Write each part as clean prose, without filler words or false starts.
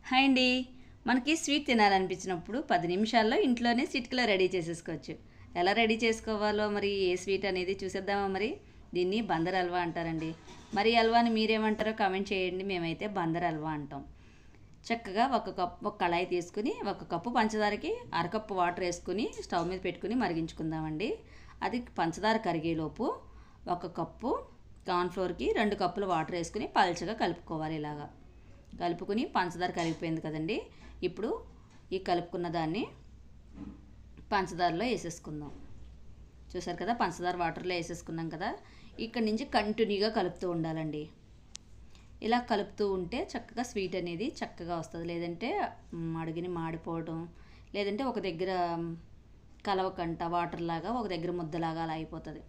Hi అండి. మనకి sweet తినాలనిపించినప్పుడు 10 నిమిషాల్లో ఇంట్లోనే చిటికలో రెడీ చేసేసుకోవచ్చు. ఎలా రెడీ చేసుకోవాలో మరి ఏ స్వీట్ అనేది చూసేద్దామా మరి? దీన్ని బందర్ హల్వా అంటారండి. మరి ఈ హల్వాని మీరేమంటారో కామెంట్ చేయండి. మేమైతే బందర్ హల్వా అంటాం. చక్కగా ఒక కళాయి తీసుకుని ఒక కప్పు పంచదారకి అరకప్పు వాటర్ వేసుకుని స్టవ్ మీద పెట్టుకుని మరిగించుకుందామండి. అది పంచదార కరిగేలోపు ఒక కప్పు కార్న్ఫ్లోర్కి 2 కప్పులు వాటర్ వేసుకుని పల్చగా కలుపుకోవాలి. ఇలాగా కలుపుకుని పంచదార కరిగిపోయింది కదండి. ఇప్పుడు ఈ కలుపుకున్న దాన్ని పంచదారలో వేసేసుకుందాం. చూసారు కదా, పంచదార వాటర్లో వేసేసుకున్నాం కదా. ఇక్కడి నుంచి కంటిన్యూగా కలుపుతూ ఉండాలండి. ఇలా కలుపుతూ ఉంటే చక్కగా స్వీట్ అనేది చక్కగా వస్తుంది. లేదంటే అడిగిని మాడిపోవడం, లేదంటే ఒక దగ్గర కలవకంట వాటర్ లాగా ఒక దగ్గర ముద్దలాగా అలా అయిపోతుంది.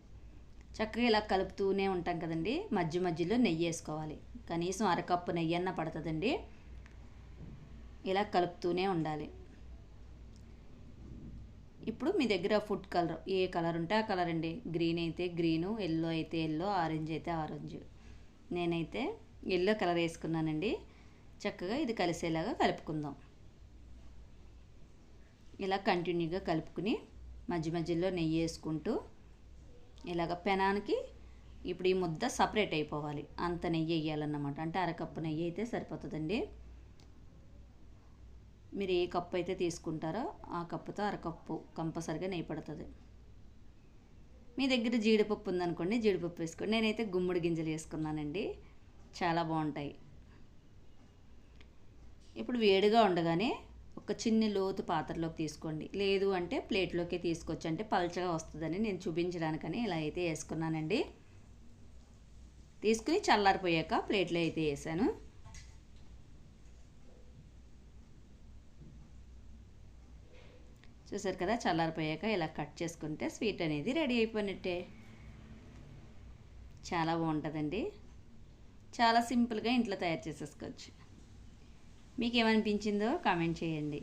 చక్కగా ఇలా కలుపుతూనే ఉంటాం కదండి. మధ్య మధ్యలో నెయ్యి వేసుకోవాలి. కనీసం అరకప్పు నెయ్యి అన్న పడుతుందండి. ఇలా కలుపుతూనే ఉండాలి. ఇప్పుడు మీ దగ్గర ఫుడ్ కలర్ ఏ కలర్ ఉంటే ఆ కలర్ అండి. గ్రీన్ అయితే గ్రీను, ఎల్లో అయితే ఎల్లో, ఆరెంజ్ అయితే ఆరెంజ్. నేనైతే ఎల్లో కలర్ వేసుకున్నానండి. చక్కగా ఇది కలిసేలాగా కలుపుకుందాం. ఇలా కంటిన్యూగా కలుపుకుని మధ్య మధ్యలో నెయ్యి వేసుకుంటూ ఇలాగ పెనానికి ఇప్పుడు ఈ ముద్ద సపరేట్ అయిపోవాలి. అంత నెయ్యి వేయాలన్నమాట. అంటే అరకప్పు నెయ్యి అయితే సరిపోతుందండి. మీరు ఏ కప్పు అయితే తీసుకుంటారో ఆ కప్పుతో అరకప్పు కంపల్సరిగా నెయ్యి పడుతుంది. మీ దగ్గర జీడిపప్పు ఉందనుకోండి, జీడిపప్పు వేసుకోండి. నేనైతే గుమ్మడి గింజలు వేసుకున్నానండి. చాలా బాగుంటాయి. ఇప్పుడు వేడిగా ఉండగానే ఒక చిన్న లోతు పాత్రలోకి తీసుకోండి. లేదు అంటే ప్లేట్లోకి తీసుకోవచ్చు. అంటే పల్చగా వస్తుందని నేను చూపించడానికని ఇలా అయితే వేసుకున్నానండి. తీసుకుని చల్లారిపోయాక ప్లేట్లో అయితే వేసాను. చూసారు కదా, చల్లారిపోయాక ఇలా కట్ చేసుకుంటే స్వీట్ అనేది రెడీ అయిపోయినట్టే. చాలా బాగుంటుందండి. చాలా సింపుల్గా ఇంట్లో తయారు చేసేసుకోవచ్చు. మీకు ఏమనిపించిందో కామెంట్ చేయండి.